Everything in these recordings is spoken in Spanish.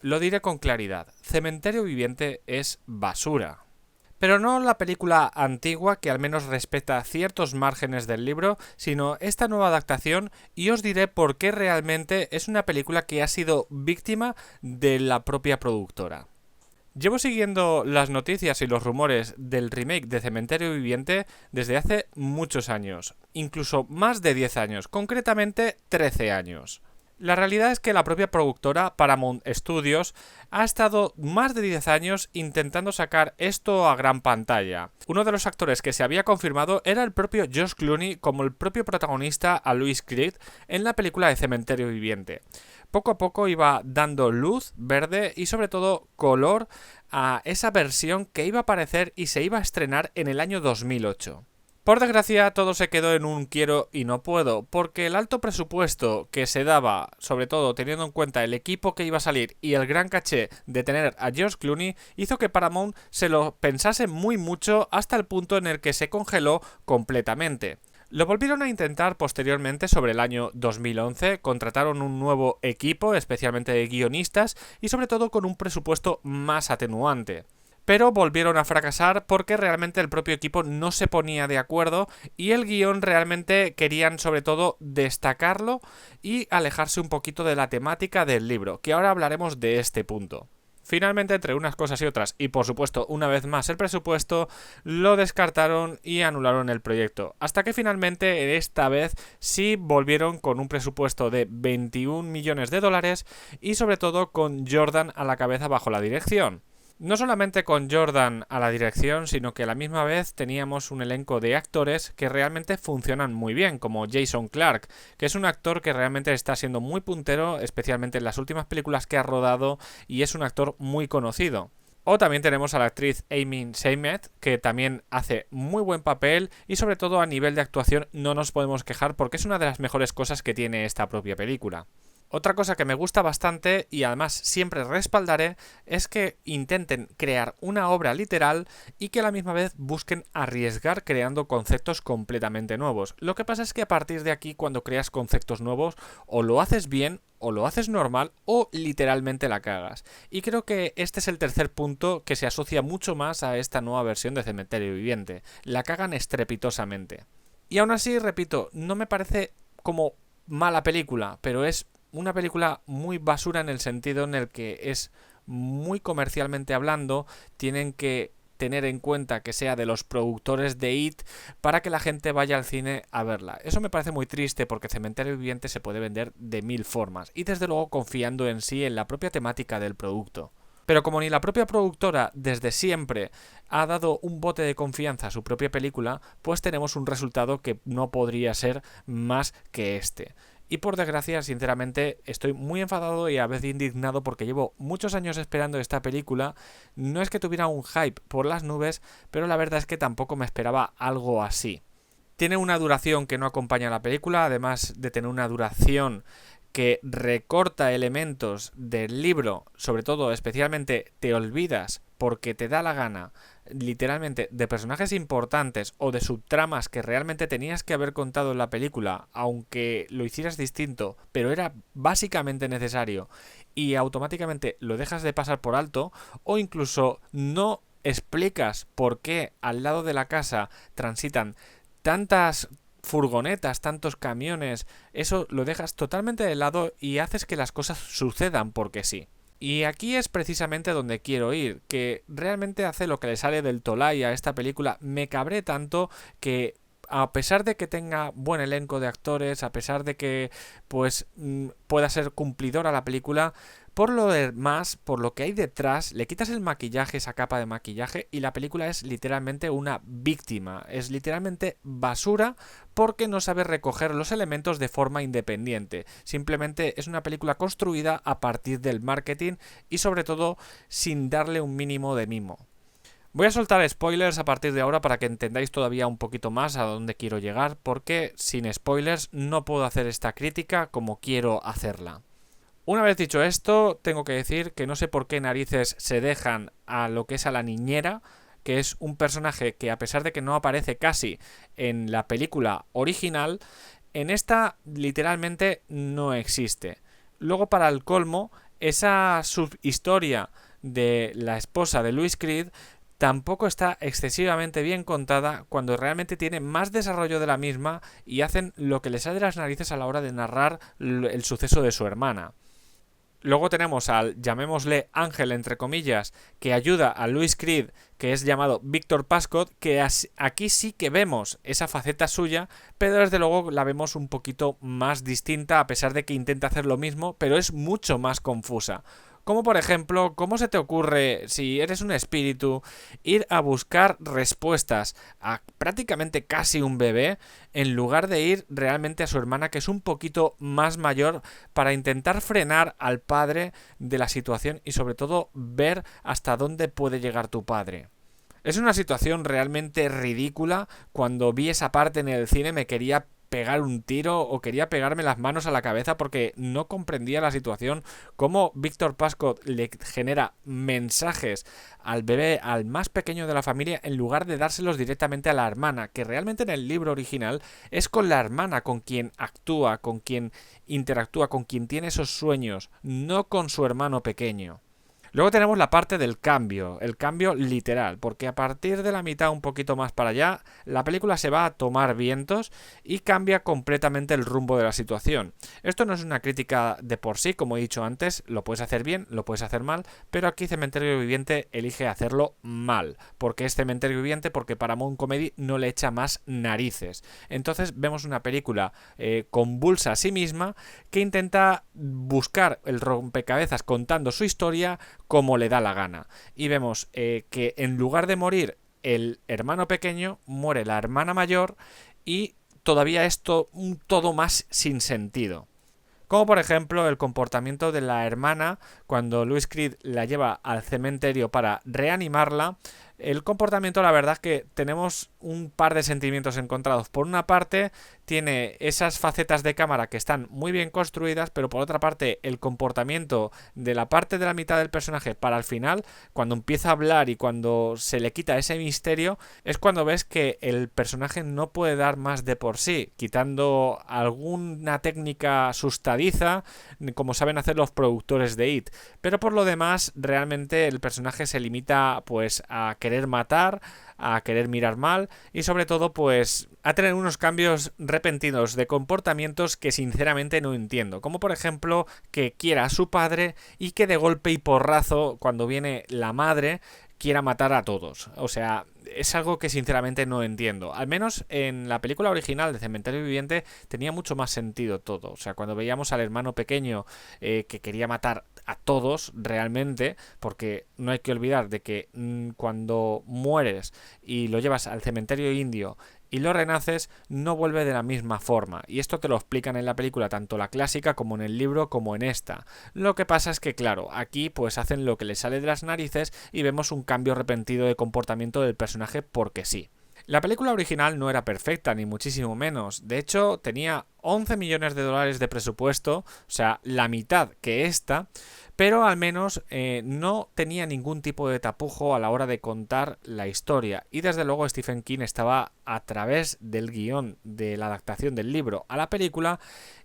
lo diré con claridad, Cementerio Viviente es basura. Pero no la película antigua que al menos respeta ciertos márgenes del libro, sino esta nueva adaptación, y os diré por qué realmente es una película que ha sido víctima de la propia productora. Llevo siguiendo las noticias y los rumores del remake de Cementerio Viviente desde hace muchos años, incluso más de 10 años, concretamente 13 años. La realidad es que la propia productora, Paramount Studios, ha estado más de 10 años intentando sacar esto a gran pantalla. Uno de los actores que se había confirmado era el propio George Clooney como el propio protagonista a Louis Creed en la película de Cementerio Viviente. Poco a poco iba dando luz verde y sobre todo color a esa versión que iba a aparecer y se iba a estrenar en el año 2008. Por desgracia, todo se quedó en un quiero y no puedo, porque el alto presupuesto que se daba, sobre todo teniendo en cuenta el equipo que iba a salir y el gran caché de tener a George Clooney, hizo que Paramount se lo pensase muy mucho hasta el punto en el que se congeló completamente. Lo volvieron a intentar posteriormente sobre el año 2011, contrataron un nuevo equipo, especialmente de guionistas, y sobre todo con un presupuesto más atenuante. Pero volvieron a fracasar porque realmente el propio equipo no se ponía de acuerdo y el guión realmente querían sobre todo destacarlo y alejarse un poquito de la temática del libro, que ahora hablaremos de este punto. Finalmente, entre unas cosas y otras, y por supuesto una vez más el presupuesto, lo descartaron y anularon el proyecto. Hasta que finalmente esta vez sí volvieron con un presupuesto de 21 millones de dólares y sobre todo con Jordan a la cabeza bajo la dirección. No solamente con Jordan a la dirección, sino que a la misma vez teníamos un elenco de actores que realmente funcionan muy bien, como Jason Clarke, que es un actor que realmente está siendo muy puntero, especialmente en las últimas películas que ha rodado, y es un actor muy conocido. O también tenemos a la actriz Amy Seymet, que también hace muy buen papel y sobre todo a nivel de actuación no nos podemos quejar porque es una de las mejores cosas que tiene esta propia película. Otra cosa que me gusta bastante y además siempre respaldaré es que intenten crear una obra literal y que a la misma vez busquen arriesgar creando conceptos completamente nuevos. Lo que pasa es que a partir de aquí, cuando creas conceptos nuevos, o lo haces bien, o lo haces normal, o literalmente la cagas. Y creo que este es el tercer punto que se asocia mucho más a esta nueva versión de Cementerio Viviente. La cagan estrepitosamente. Y aún así, repito, no me parece como mala película, pero es una película muy basura en el sentido en el que es muy comercialmente hablando, tienen que tener en cuenta que sea de los productores de It para que la gente vaya al cine a verla. Eso me parece muy triste porque Cementerio Viviente se puede vender de 1000 formas y desde luego confiando en sí en la propia temática del producto. Pero como ni la propia productora desde siempre ha dado un voto de confianza a su propia película, pues tenemos un resultado que no podría ser más que este. Y por desgracia, sinceramente, estoy muy enfadado y a veces indignado porque llevo muchos años esperando esta película. No es que tuviera un hype por las nubes, pero la verdad es que tampoco me esperaba algo así. Tiene una duración que no acompaña a la película, además de tener una duración que recorta elementos del libro, sobre todo, especialmente, te olvidas porque te da la gana, literalmente, de personajes importantes o de subtramas que realmente tenías que haber contado en la película, aunque lo hicieras distinto, pero era básicamente necesario, y automáticamente lo dejas de pasar por alto, o incluso no explicas por qué al lado de la casa transitan tantas furgonetas, tantos camiones, eso lo dejas totalmente de lado y haces que las cosas sucedan porque sí. Y aquí es precisamente donde quiero ir, que realmente hace lo que le sale del tolay a esta película. Me cabré tanto que a pesar de que tenga buen elenco de actores, a pesar de que pues pueda ser cumplidora la película, por lo demás, por lo que hay detrás, le quitas el maquillaje, esa capa de maquillaje, y la película es literalmente una víctima, es literalmente basura porque no sabe recoger los elementos de forma independiente. Simplemente es una película construida a partir del marketing y sobre todo sin darle un mínimo de mimo. Voy a soltar spoilers a partir de ahora para que entendáis todavía un poquito más a dónde quiero llegar, porque sin spoilers no puedo hacer esta crítica como quiero hacerla. Una vez dicho esto, tengo que decir que no sé por qué narices se dejan a lo que es a la niñera, que es un personaje que a pesar de que no aparece casi en la película original, en esta literalmente no existe. Luego, para el colmo, Esa subhistoria de la esposa de Louis Creed tampoco está excesivamente bien contada cuando realmente tiene más desarrollo de la misma y hacen lo que les sale de las narices a la hora de narrar el suceso de su hermana. Luego tenemos al, llamémosle Ángel, entre comillas, que ayuda a Louis Creed, que es llamado Víctor Pascot, que aquí sí que vemos esa faceta suya, pero desde luego la vemos un poquito más distinta, a pesar de que intenta hacer lo mismo, pero es mucho más confusa. Como por ejemplo, ¿cómo se te ocurre, si eres un espíritu, ir a buscar respuestas a prácticamente casi un bebé, en lugar de ir realmente a su hermana, que es un poquito más mayor, para intentar frenar al padre de la situación y sobre todo ver hasta dónde puede llegar tu padre? Es una situación realmente ridícula. Cuando vi esa parte en el cine me quería pegar un tiro o quería pegarme las manos a la cabeza porque no comprendía la situación, cómo Víctor Pascot le genera mensajes al bebé, al más pequeño de la familia, en lugar de dárselos directamente a la hermana, que realmente en el libro original es con la hermana con quien actúa, con quien interactúa, con quien tiene esos sueños, no con su hermano pequeño. Luego tenemos la parte del cambio, el cambio literal, porque a partir de la mitad un poquito más para allá, la película se va a tomar vientos y cambia completamente el rumbo de la situación. Esto no es una crítica de por sí, como he dicho antes, lo puedes hacer bien, lo puedes hacer mal, pero aquí Cementerio Viviente elige hacerlo mal, porque es Cementerio Viviente, porque Paramount Comedy no le echa más narices. Entonces vemos una película convulsa a sí misma que intenta buscar el rompecabezas contando su historia como le da la gana. Y vemos que en lugar de morir el hermano pequeño, muere la hermana mayor y todavía esto todo más sin sentido. Como por ejemplo el comportamiento de la hermana cuando Louis Creed la lleva al cementerio para reanimarla. El comportamiento, la verdad es que tenemos un par de sentimientos encontrados. Por una parte, tiene esas facetas de cámara que están muy bien construidas, pero por otra parte, el comportamiento de la parte de la mitad del personaje para el final, cuando empieza a hablar y cuando se le quita ese misterio, es cuando ves que el personaje no puede dar más de por sí, quitando alguna técnica asustadiza, como saben hacer los productores de IT. Pero por lo demás, realmente el personaje se limita pues a querer matar, a querer mirar mal y sobre todo pues a tener unos cambios repentinos de comportamientos que sinceramente no entiendo, como por ejemplo que quiera a su padre y que de golpe y porrazo cuando viene la madre quiera matar a todos. O sea, es algo que sinceramente no entiendo. Al menos en la película original de Cementerio Viviente tenía mucho más sentido todo. O sea, cuando veíamos al hermano pequeño que quería matar a todos realmente, porque no hay que olvidar de que cuando mueres y lo llevas al cementerio indio y lo renaces, no vuelve de la misma forma. Y esto te lo explican en la película, tanto la clásica como en el libro como en esta. Lo que pasa es que, claro, aquí pues hacen lo que les sale de las narices y vemos un cambio repentino de comportamiento del personaje porque sí. La película original no era perfecta, ni muchísimo menos. De hecho, tenía 11 millones de dólares de presupuesto, o sea, la mitad que esta, pero al menos no tenía ningún tipo de tapujo a la hora de contar la historia. Y desde luego Stephen King estaba a través del guión de la adaptación del libro a la película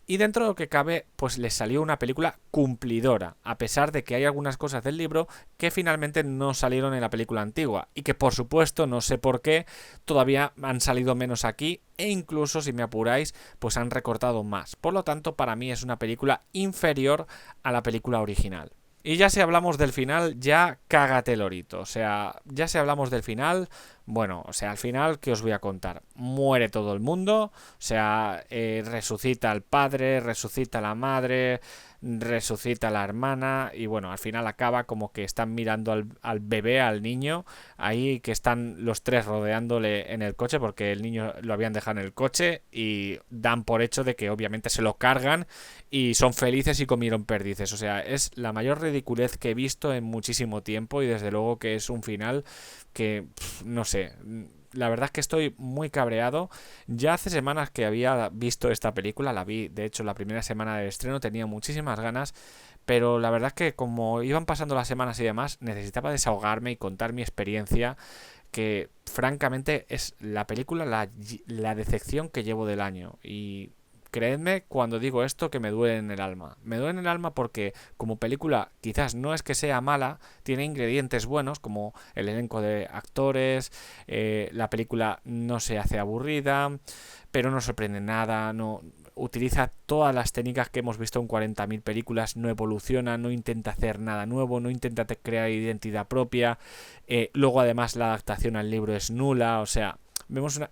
y dentro de lo que cabe pues les salió una película cumplidora, a pesar de que hay algunas cosas del libro que finalmente no salieron en la película antigua y que por supuesto no sé por qué todavía han salido menos aquí e incluso si me apuráis pues han recortado más. Por lo tanto para mí es una película inferior a la película original. Y ya si hablamos del final, ya cágate lorito. O sea, ya si hablamos del final, bueno, o sea, al final, ¿qué os voy a contar? Muere todo el mundo, o sea, resucita el padre, resucita la madre, resucita la hermana y bueno, al final acaba como que están mirando al bebé, al niño, ahí que están los tres rodeándole en el coche porque el niño lo habían dejado en el coche y dan por hecho de que obviamente se lo cargan y son felices y comieron perdices. O sea, es la mayor ridiculez que he visto en muchísimo tiempo y desde luego que es un final que no sé, la verdad es que estoy muy cabreado. Ya hace semanas que había visto esta película, la vi de hecho la primera semana del estreno, tenía muchísimas ganas, pero la verdad es que como iban pasando las semanas y demás, necesitaba desahogarme y contar mi experiencia, que francamente es la película la decepción que llevo del año y creedme cuando digo esto que me duele en el alma. Me duele en el alma porque como película quizás no es que sea mala, tiene ingredientes buenos como el elenco de actores, la película no se hace aburrida, pero no sorprende nada, no utiliza todas las técnicas que hemos visto en 40.000 películas, no evoluciona, no intenta hacer nada nuevo, no intenta crear identidad propia, luego además la adaptación al libro es nula, o sea,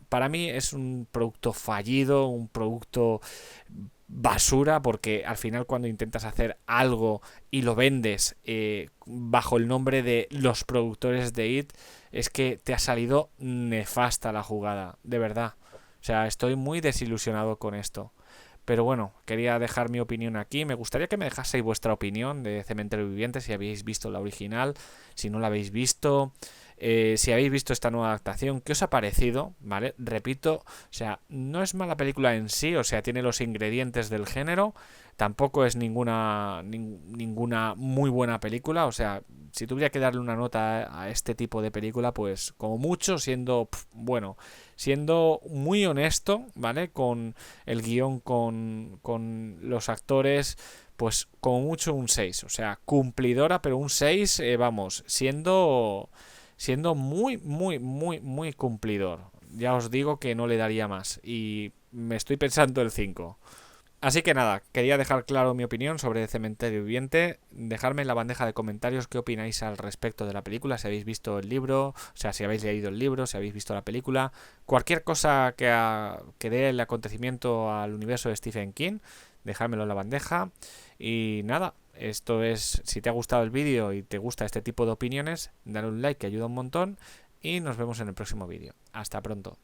para mí es un producto fallido, un producto basura, porque al final cuando intentas hacer algo y lo vendes bajo el nombre de los productores de IT, es que te ha salido nefasta la jugada, de verdad. O sea, estoy muy desilusionado con esto. Pero bueno, quería dejar mi opinión aquí. Me gustaría que me dejaseis vuestra opinión de Cementerio Viviente, si habéis visto la original, si no la habéis visto, si habéis visto esta nueva adaptación, ¿qué os ha parecido? ¿Vale? Repito, o sea, no es mala película en sí, o sea, tiene los ingredientes del género, tampoco es ninguna muy buena película, o sea, si tuviera que darle una nota a este tipo de película, pues como mucho bueno, siendo muy honesto, ¿vale? Con el guión, con los actores, pues como mucho un 6, o sea, cumplidora, pero un 6, vamos, siendo muy, muy, muy, muy cumplidor. Ya os digo que no le daría más y me estoy pensando el 5. Así que nada, quería dejar claro mi opinión sobre Cementerio Viviente. Dejadme en la bandeja de comentarios qué opináis al respecto de la película, si habéis visto el libro, o sea, si habéis leído el libro, si habéis visto la película. Cualquier cosa que dé el acontecimiento al universo de Stephen King, dejádmelo en la bandeja. Y nada, esto es, si te ha gustado el vídeo y te gusta este tipo de opiniones, dale un like que ayuda un montón y nos vemos en el próximo vídeo. Hasta pronto.